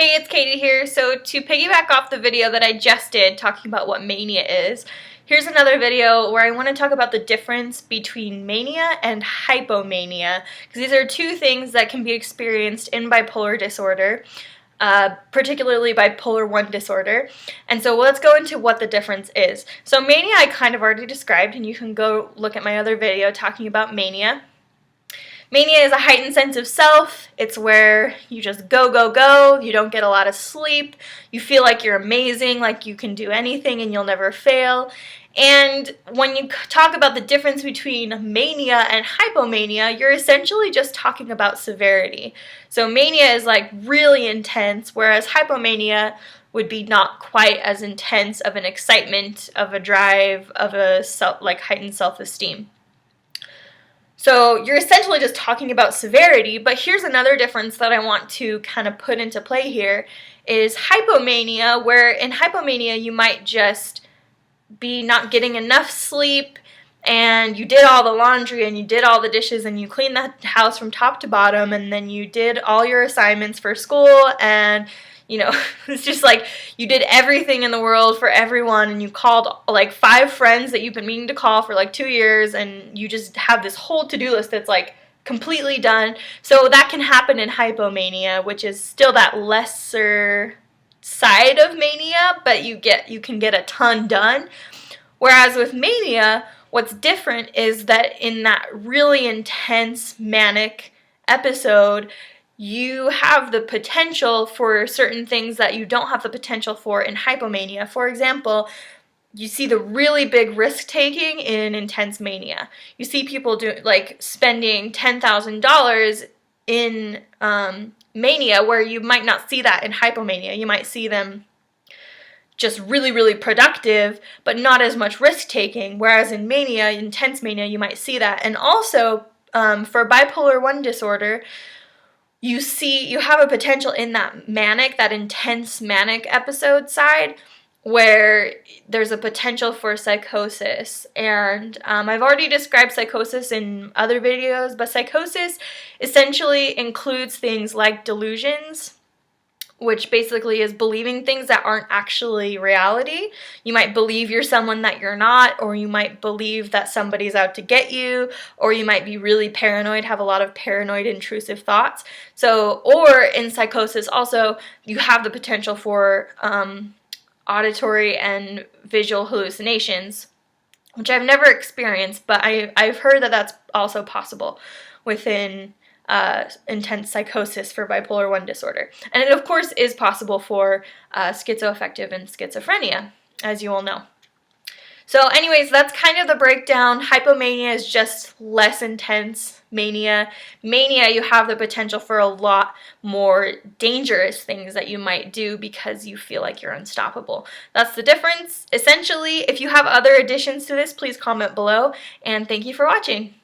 Hey, it's Katie here. So to piggyback off the video that I just did talking about what mania is, here's another video where I want to talk about the difference between mania and hypomania, because these are two things that can be experienced in bipolar disorder, particularly bipolar 1 disorder. And so let's go into what the difference is. So mania I kind of already described, and you can go look at my other video talking about mania. Mania is a heightened sense of self. It's where you just go, go, go. You don't get a lot of sleep. You feel like you're amazing, like you can do anything and you'll never fail. And when you talk about the difference between mania and hypomania, you're essentially just talking about severity. So mania is like really intense, whereas hypomania would be not quite as intense of an excitement, of a drive, of a heightened self-esteem. So you're essentially just talking about severity, but here's another difference that I want to kind of put into play here is hypomania, where in hypomania you might just be not getting enough sleep and you did all the laundry and you did all the dishes and you cleaned the house from top to bottom and then you did all your assignments for school and it's just like you did everything in the world for everyone and you called like 5 friends that you've been meaning to call for like 2 years and you just have this whole to-do list that's like completely done. So that can happen in hypomania, which is still that lesser side of mania, but you can get a ton done. Whereas with mania, what's different is that in that really intense manic episode, you have the potential for certain things that you don't have the potential for in hypomania. For example, you see the really big risk-taking in intense mania. You see people spending $10,000 in mania, where you might not see that in hypomania. You might see them just really, really productive, but not as much risk-taking, whereas in mania, intense mania, you might see that. And also, for bipolar 1 disorder, you have a potential in that intense manic episode side where there's a potential for psychosis. And I've already described psychosis in other videos, but psychosis essentially includes things like delusions, which basically is believing things that aren't actually reality. You might believe you're someone that you're not, or you might believe that somebody's out to get you, or you might be really paranoid, have a lot of paranoid intrusive thoughts. Or in psychosis also, you have the potential for auditory and visual hallucinations, which I've never experienced, but I've heard that that's also possible within intense psychosis for bipolar 1 disorder. And it, of course, is possible for schizoaffective and schizophrenia, as you all know. So anyways, that's kind of the breakdown. Hypomania is just less intense mania. Mania, you have the potential for a lot more dangerous things that you might do because you feel like you're unstoppable. That's the difference. Essentially, if you have other additions to this, please comment below, and thank you for watching.